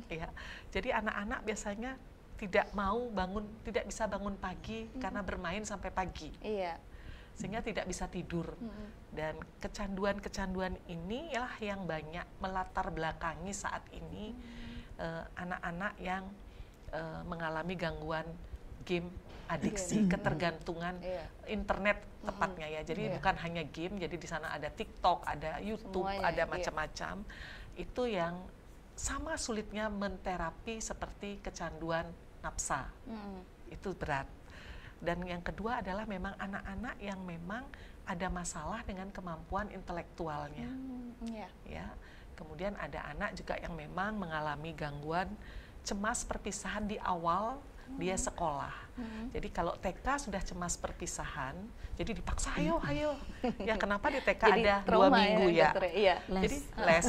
Ya. Jadi anak-anak biasanya tidak mau bangun, tidak bisa bangun pagi karena bermain sampai pagi. Sehingga tidak bisa tidur. Dan kecanduan-kecanduan ini lah yang banyak melatar belakangi saat ini anak-anak yang mengalami gangguan game, adiksi, ketergantungan internet tepatnya ya. Jadi bukan hanya game, jadi di sana ada TikTok, ada YouTube, ada macam-macam. Itu yang sama sulitnya menterapi seperti kecanduan nafsa. Itu berat. Dan yang kedua adalah memang anak-anak yang memang ada masalah dengan kemampuan intelektualnya. Ya. Kemudian ada anak juga yang memang mengalami gangguan cemas perpisahan di awal dia sekolah. Jadi kalau TK sudah cemas perpisahan, jadi dipaksa ayo. Ya kenapa di TK jadi ada 2 minggu ya? Jadi les.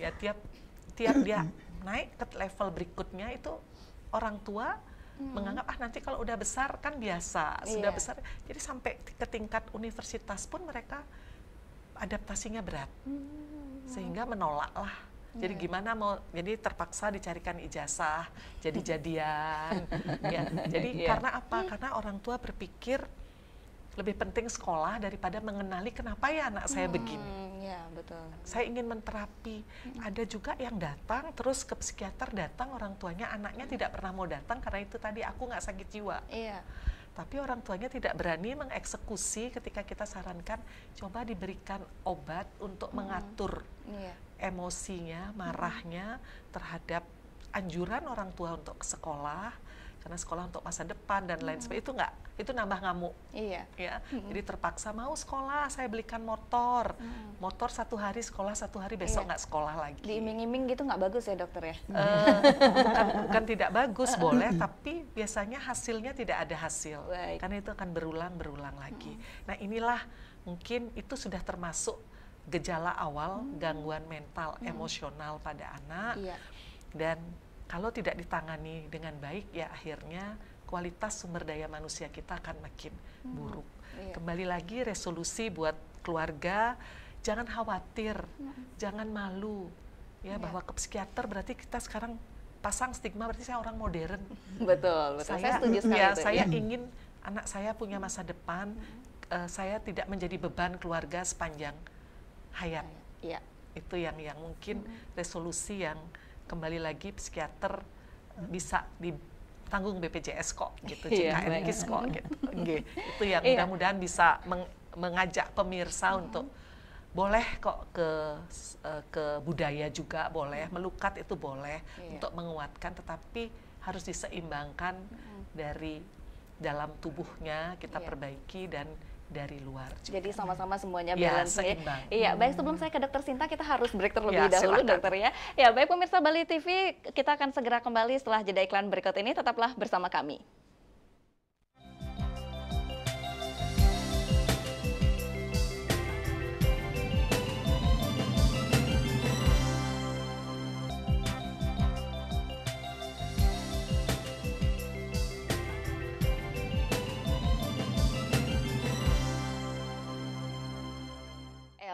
Ya tiap dia naik ke level berikutnya itu orang tua menganggap nanti kalau udah besar kan biasa, sudah besar. Jadi sampai ke tingkat universitas pun mereka adaptasinya berat. Sehingga menolak lah. Jadi gimana mau, jadi terpaksa dicarikan ijazah, jadi-jadian. Ya, jadi karena apa? Karena orang tua berpikir lebih penting sekolah daripada mengenali kenapa ya anak saya begini. Ya, betul. Saya ingin menterapi. Ada juga yang datang terus ke psikiater, datang orang tuanya, anaknya tidak pernah mau datang karena itu tadi aku nggak sakit jiwa. Tapi orang tuanya tidak berani mengeksekusi ketika kita sarankan coba diberikan obat untuk mengatur emosinya, marahnya terhadap anjuran orang tua untuk ke sekolah, karena sekolah untuk masa depan dan lain sebagainya, itu nambah ngamuk. Ya. Jadi terpaksa mau sekolah, saya belikan motor. Motor 1 hari sekolah, 1 hari besok nggak sekolah lagi. Diiming-iming gitu nggak bagus ya, dokter ya? Bukan tidak bagus, boleh, tapi biasanya hasilnya tidak ada hasil. Karena itu akan berulang lagi. Nah inilah mungkin itu sudah termasuk gejala awal gangguan mental emosional pada anak. Dan kalau tidak ditangani dengan baik, ya akhirnya kualitas sumber daya manusia kita akan makin buruk. Kembali lagi resolusi buat keluarga, jangan khawatir, jangan malu, ya bahwa ke psikiater berarti kita sekarang pasang stigma berarti saya orang modern. Betul. Saya setuju sekali. Saya ingin anak saya punya masa depan, saya tidak menjadi beban keluarga sepanjang hayat. Itu yang mungkin resolusi yang kembali lagi psikiater bisa ditanggung BPJS kok gitu, JKNKIS kok gitu. Itu yang mudah-mudahan bisa mengajak pemirsa untuk boleh kok ke budaya juga boleh, melukat itu boleh untuk menguatkan, tetapi harus diseimbangkan dari dalam tubuhnya kita perbaiki dan dari luar juga. Jadi sama-sama semuanya balance ya. Iya, baik, sebelum saya ke Dokter Sinta, kita harus break terlebih dahulu, dokter ya. Ya, baik pemirsa Bali TV, kita akan segera kembali setelah jeda iklan berikut ini. Tetaplah bersama kami.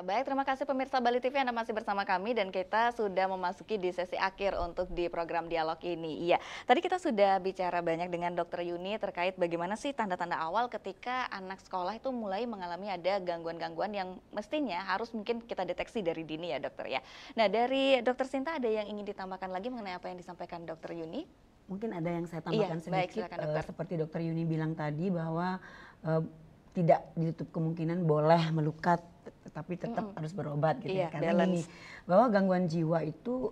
Baik, terima kasih pemirsa Bali TV, Anda masih bersama kami dan kita sudah memasuki di sesi akhir untuk di program dialog ini. Iya, tadi kita sudah bicara banyak dengan Dokter Yuni terkait bagaimana sih tanda-tanda awal ketika anak sekolah itu mulai mengalami ada gangguan-gangguan yang mestinya harus mungkin kita deteksi dari dini ya dokter ya. Nah dari Dokter Sinta ada yang ingin ditambahkan lagi mengenai apa yang disampaikan Dokter Yuni? Mungkin ada yang saya tambahkan baik, sedikit, silakan, dokter. seperti Dokter Yuni bilang tadi bahwa tidak ditutup kemungkinan boleh melukat, tetapi tetap harus berobat gitu ya. Karena gini, bahwa gangguan jiwa itu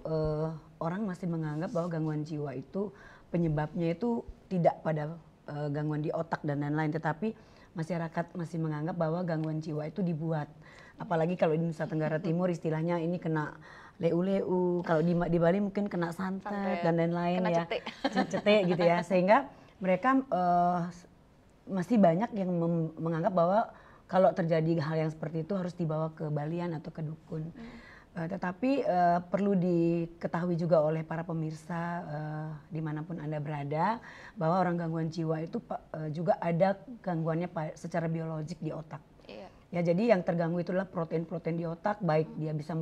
orang masih menganggap bahwa gangguan jiwa itu penyebabnya itu tidak pada gangguan di otak dan lain-lain, tetapi masyarakat masih menganggap bahwa gangguan jiwa itu dibuat. Apalagi kalau di Nusa Tenggara Timur istilahnya ini kena leu-leu, kalau di Bali mungkin kena santet dan lain-lain ya, cetek gitu ya, sehingga mereka masih banyak yang menganggap bahwa kalau terjadi hal yang seperti itu harus dibawa ke Balian atau ke dukun. Tetapi perlu diketahui juga oleh para pemirsa dimanapun Anda berada bahwa orang gangguan jiwa itu juga ada gangguannya secara biologik di otak. Ya, jadi yang terganggu itu adalah protein-protein di otak, baik dia bisa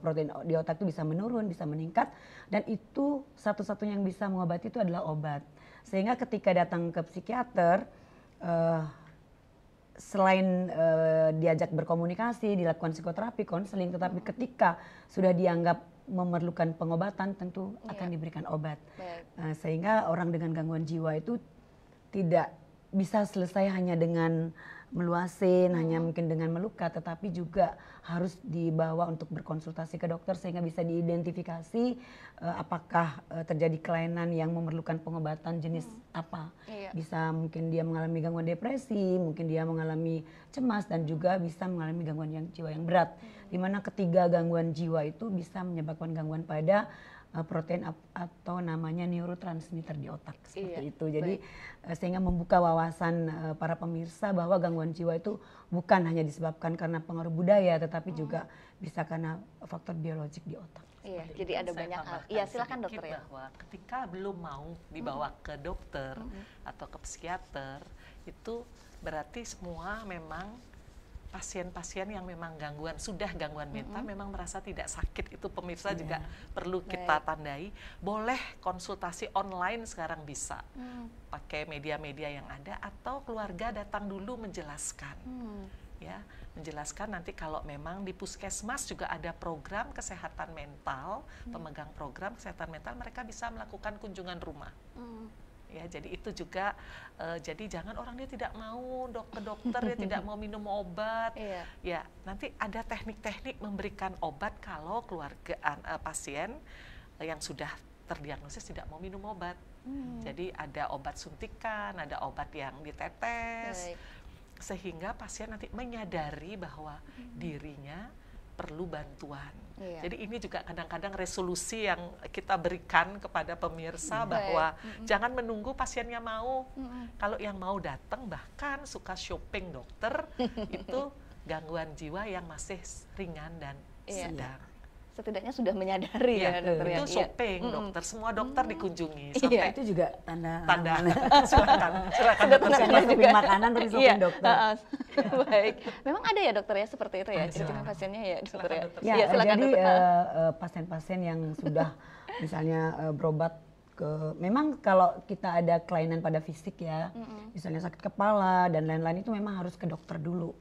protein di otak itu bisa menurun, bisa meningkat, dan itu satu-satunya yang bisa mengobati itu adalah obat. Sehingga ketika datang ke psikiater, selain diajak berkomunikasi, dilakukan psikoterapi, konseling, tetapi ketika sudah dianggap memerlukan pengobatan tentu akan diberikan obat. Sehingga orang dengan gangguan jiwa itu tidak bisa selesai hanya dengan meluasin, hanya mungkin dengan melukat, tetapi juga harus dibawa untuk berkonsultasi ke dokter sehingga bisa diidentifikasi apakah terjadi kelainan yang memerlukan pengobatan jenis apa. Bisa mungkin dia mengalami gangguan depresi, mungkin dia mengalami cemas, dan juga bisa mengalami gangguan jiwa yang berat. Dimana ketiga gangguan jiwa itu bisa menyebabkan gangguan pada protein atau namanya neurotransmitter di otak seperti itu. Jadi sehingga membuka wawasan para pemirsa bahwa gangguan jiwa itu bukan hanya disebabkan karena pengaruh budaya, tetapi juga bisa karena faktor biologik di otak. Iya, jadi ada banyak hal. Iya, silakan dokter ya. Bahwa ketika belum mau dibawa ke dokter atau ke psikiater, itu berarti semua memang pasien-pasien yang memang sudah gangguan mental memang merasa tidak sakit, itu pemirsa juga perlu kita tandai. Boleh konsultasi online sekarang bisa pakai media-media yang ada, atau keluarga datang dulu menjelaskan. Ya, menjelaskan nanti kalau memang di puskesmas juga ada program kesehatan mental, pemegang program kesehatan mental, mereka bisa melakukan kunjungan rumah. Ya, jadi itu juga jadi jangan orang dia tidak mau ke dokter, dia tidak mau minum obat. Ya, nanti ada teknik-teknik memberikan obat kalau keluarga pasien yang sudah terdiagnosis tidak mau minum obat. Jadi ada obat suntikan, ada obat yang ditetes. Sehingga pasien nanti menyadari bahwa dirinya perlu bantuan. Jadi ini juga kadang-kadang resolusi yang kita berikan kepada pemirsa bahwa jangan menunggu pasiennya mau. Kalau yang mau datang bahkan suka shopping dokter itu gangguan jiwa yang masih ringan dan sedang. Setidaknya sudah menyadari ya dokter ya. Itu shopping dokter, semua dokter dikunjungi. Sampai itu juga tanda. silakan Sudah shopping makanan terus shopping dokter. Baik, memang ada ya dokter ya seperti itu ya, ciri-ciri pasiennya ya dokter ya. Ya, jadi pasien-pasien yang sudah misalnya berobat memang kalau kita ada kelainan pada fisik ya, misalnya sakit kepala dan lain-lain, itu memang harus ke dokter dulu.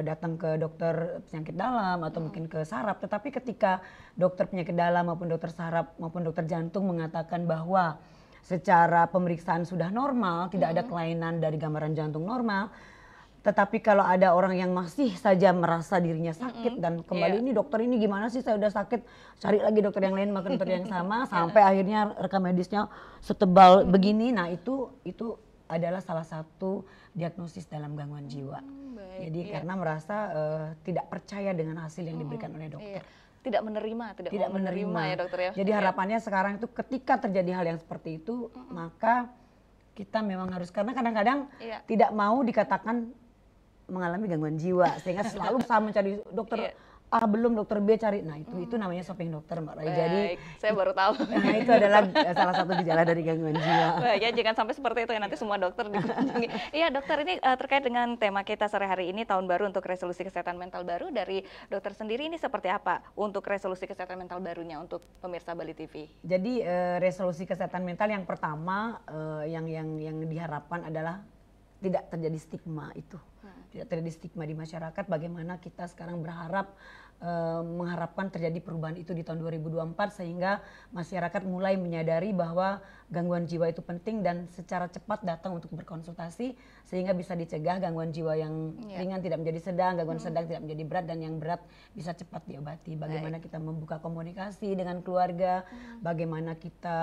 Datang ke dokter penyakit dalam atau mungkin ke saraf. Tetapi ketika dokter penyakit dalam maupun dokter saraf maupun dokter jantung mengatakan bahwa secara pemeriksaan sudah normal, tidak ada kelainan dari gambaran jantung normal, tetapi kalau ada orang yang masih saja merasa dirinya sakit dan kembali ini dokter ini gimana sih, saya udah sakit, cari lagi dokter yang lain, makan dokter yang sama, sampai akhirnya rekam medisnya setebal begini. Nah itu adalah salah satu diagnosis dalam gangguan jiwa. Jadi karena merasa tidak percaya dengan hasil yang diberikan oleh dokter. Tidak menerima ya dokter ya. Jadi harapannya sekarang itu ketika terjadi hal yang seperti itu, maka kita memang harus, karena kadang-kadang tidak mau dikatakan mengalami gangguan jiwa, sehingga selalu berusaha mencari dokter A belum, dokter B cari. Nah itu namanya shopping dokter Mbak Rai. Jadi saya baru tahu. Nah itu adalah salah satu gejala dari gangguan jiwa. Baik ya, jangan sampai seperti itu ya, nanti semua dokter dikunjungi. Iya dokter, ini terkait dengan tema kita sore hari ini, tahun baru untuk resolusi kesehatan mental baru, dari dokter sendiri ini seperti apa untuk resolusi kesehatan mental barunya untuk pemirsa Bali TV? Jadi resolusi kesehatan mental yang pertama yang diharapkan adalah tidak terjadi stigma itu. Tidak terjadi stigma di masyarakat. Bagaimana kita sekarang berharap mengharapkan terjadi perubahan itu di tahun 2024 sehingga masyarakat mulai menyadari bahwa gangguan jiwa itu penting dan secara cepat datang untuk berkonsultasi sehingga bisa dicegah gangguan jiwa yang ringan tidak menjadi sedang, gangguan sedang tidak menjadi berat, dan yang berat bisa cepat diobati. Bagaimana kita membuka komunikasi dengan keluarga, bagaimana kita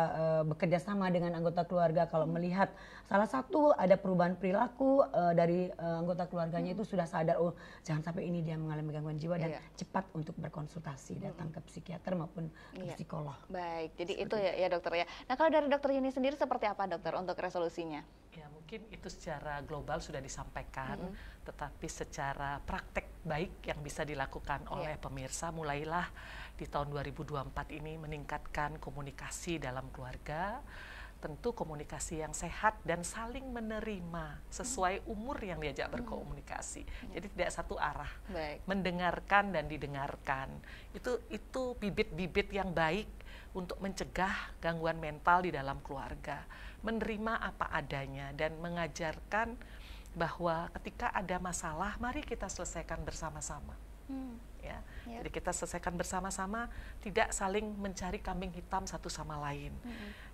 bekerja sama dengan anggota keluarga kalau melihat salah satu ada perubahan perilaku dari anggota keluarganya itu sudah sadar, oh jangan sampai ini dia mengalami gangguan jiwa, dan cepat untuk berkonsultasi, datang ke psikiater maupun ke psikolog. Baik, jadi itu ya dokter ya. Nah kalau dari dokter Yuni sendiri seperti apa dokter untuk resolusinya? Ya mungkin itu secara global sudah disampaikan, tetapi secara praktek baik yang bisa dilakukan oleh pemirsa, mulailah di tahun 2024 ini meningkatkan komunikasi dalam keluarga. Tentu komunikasi yang sehat dan saling menerima sesuai umur yang diajak berkomunikasi. Jadi tidak satu arah. Baik. Mendengarkan dan didengarkan. Itu bibit-bibit yang baik untuk mencegah gangguan mental di dalam keluarga. Menerima apa adanya dan mengajarkan bahwa ketika ada masalah, mari kita selesaikan bersama-sama. Ya. Jadi kita selesaikan bersama-sama, tidak saling mencari kambing hitam satu sama lain.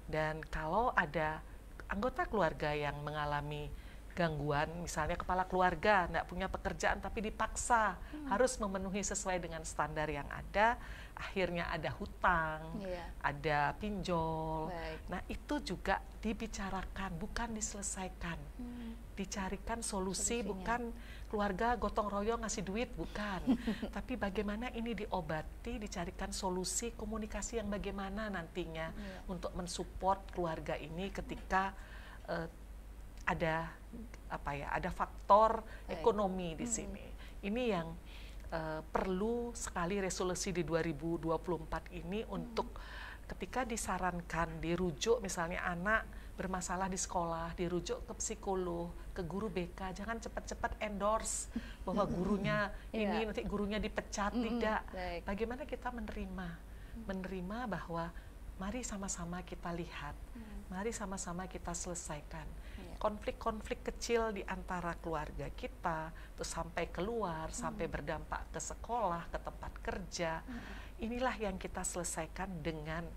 Dan kalau ada anggota keluarga yang mengalami gangguan, misalnya kepala keluarga tidak punya pekerjaan tapi dipaksa harus memenuhi sesuai dengan standar yang ada, akhirnya ada hutang, ada pinjol. Baik. Nah itu juga dibicarakan, bukan diselesaikan. Dicarikan solusi, bukan keluarga gotong royong ngasih duit, bukan. Tapi bagaimana ini diobati, dicarikan solusi, komunikasi yang bagaimana nantinya untuk mensupport keluarga ini ketika ada faktor ekonomi di sini. Ini yang perlu sekali resolusi di 2024 ini untuk ketika disarankan, dirujuk misalnya anak bermasalah di sekolah, dirujuk ke psikolog, ke guru BK, jangan cepat-cepat endorse bahwa gurunya ini nanti gurunya dipecat, tidak. Bagaimana kita menerima bahwa mari sama-sama kita lihat, mari sama-sama kita selesaikan konflik-konflik kecil di antara keluarga kita, terus sampai keluar, sampai berdampak ke sekolah, ke tempat kerja. Inilah yang kita selesaikan dengan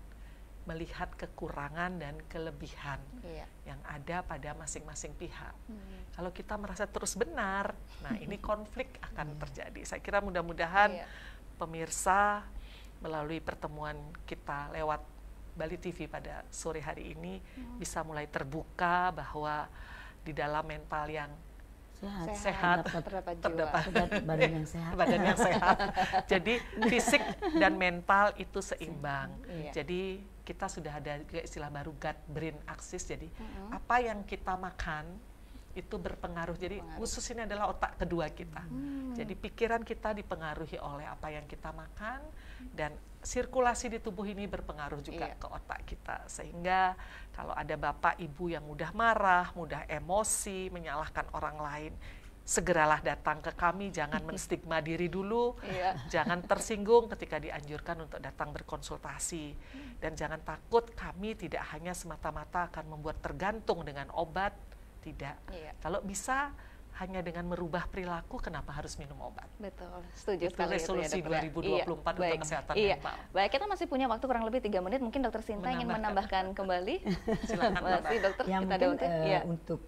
melihat kekurangan dan kelebihan yang ada pada masing-masing pihak. Kalau kita merasa terus benar, nah ini konflik akan terjadi. Saya kira mudah-mudahan pemirsa melalui pertemuan kita lewat Bali TV pada sore hari ini bisa mulai terbuka bahwa di dalam mental yang sehat terdapat badan yang sehat. Badan yang sehat. Jadi fisik dan mental itu seimbang. Jadi kita sudah ada juga istilah baru gut brain axis. Jadi apa yang kita makan itu berpengaruh. Jadi usus ini adalah otak kedua kita. Jadi pikiran kita dipengaruhi oleh apa yang kita makan, dan sirkulasi di tubuh ini berpengaruh juga ke otak kita. Sehingga kalau ada bapak ibu yang mudah marah, mudah emosi, menyalahkan orang lain, segeralah datang ke kami, jangan menstigma diri dulu, jangan tersinggung ketika dianjurkan untuk datang berkonsultasi. Dan jangan takut, kami tidak hanya semata-mata akan membuat tergantung dengan obat, tidak. Kalau bisa hanya dengan merubah perilaku, kenapa harus minum obat? Betul, setuju itu sekali. Resolusi itu ya, 2024 untuk kesehatan mental. Baik, kita masih punya waktu kurang lebih 3 menit. Mungkin Dokter Sinta ingin menambahkan kembali. Silakan. Masih Dokter, ya, kita mungkin untuk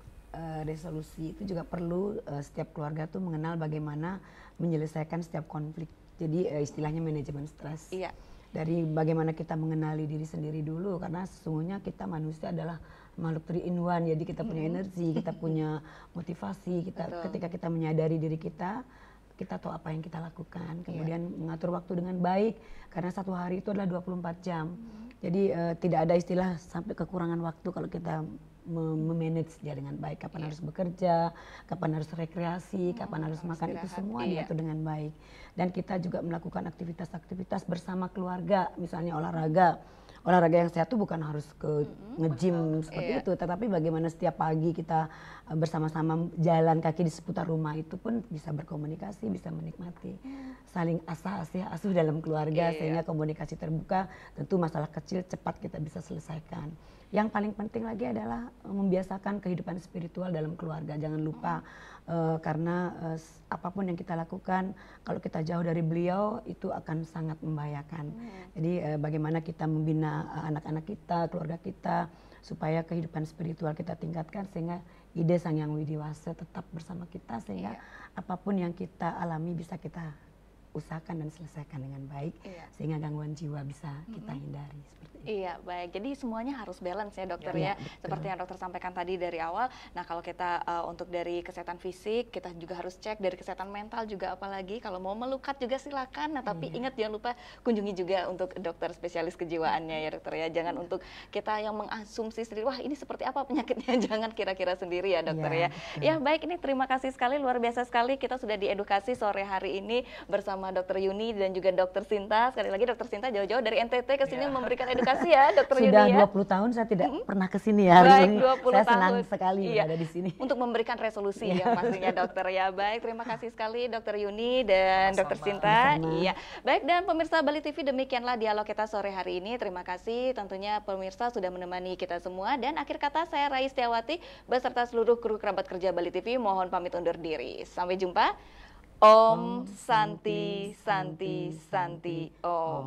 resolusi itu juga perlu setiap keluarga tuh mengenal bagaimana menyelesaikan setiap konflik. Jadi istilahnya manajemen stres. Dari bagaimana kita mengenali diri sendiri dulu, karena sesungguhnya kita manusia adalah makhluk 3 in 1, jadi kita punya energi, kita punya motivasi, ketika kita menyadari diri kita, kita tahu apa yang kita lakukan, kemudian mengatur waktu dengan baik, karena satu hari itu adalah 24 jam. Jadi tidak ada istilah sampai kekurangan waktu kalau kita memanage dia dengan baik, kapan harus bekerja, kapan harus rekreasi, kapan harus makan, itu semua diatur dengan baik. Dan kita juga melakukan aktivitas-aktivitas bersama keluarga, misalnya olahraga. Olahraga yang sehat itu bukan harus ke nge-gym seperti itu, tetapi bagaimana setiap pagi kita bersama-sama jalan kaki di seputar rumah, itu pun bisa berkomunikasi, bisa menikmati, saling asuh dalam keluarga, sehingga komunikasi terbuka, tentu masalah kecil cepat kita bisa selesaikan. Yang paling penting lagi adalah membiasakan kehidupan spiritual dalam keluarga. Jangan lupa karena apapun yang kita lakukan, kalau kita jauh dari beliau itu akan sangat membahayakan. Jadi bagaimana kita membina anak-anak kita, keluarga kita, supaya kehidupan spiritual kita tingkatkan, sehingga ide Sang Yang Widi Wasa tetap bersama kita, sehingga apapun yang kita alami bisa kita usahakan dan selesaikan dengan baik, sehingga gangguan jiwa bisa kita hindari seperti itu. Iya, baik. Jadi semuanya harus balance ya dokter ya. Seperti yang dokter sampaikan tadi dari awal. Nah, kalau kita untuk dari kesehatan fisik, kita juga harus cek dari kesehatan mental juga, apalagi kalau mau melukat juga silakan. Nah, tapi ingat jangan lupa kunjungi juga untuk dokter spesialis kejiwaannya ya dokter ya. Jangan untuk kita yang mengasumsi sendiri, wah ini seperti apa penyakitnya, jangan kira-kira sendiri ya dokter ya. Ya, baik, ini terima kasih sekali, luar biasa sekali kita sudah diedukasi sore hari ini bersama Dokter Yuni dan juga Dokter Sinta. Sekali lagi Dokter Sinta jauh-jauh dari NTT ke sini memberikan edukasi ya, Dokter Yuni ya. Sudah 20 tahun saya tidak pernah ke sini ya. Baik, 20 saya tahun. senang sekali berada di sini. Untuk memberikan resolusi ya pastinya dokter ya. Baik, terima kasih sekali Dokter Yuni dan Dokter Sinta. Iya. Baik, dan pemirsa Bali TV, demikianlah dialog kita sore hari ini. Terima kasih tentunya pemirsa sudah menemani kita semua, dan akhir kata saya Rais Setiawati beserta seluruh kru kerabat kerja Bali TV mohon pamit undur diri. Sampai jumpa. Om Santi Santi Santi Om.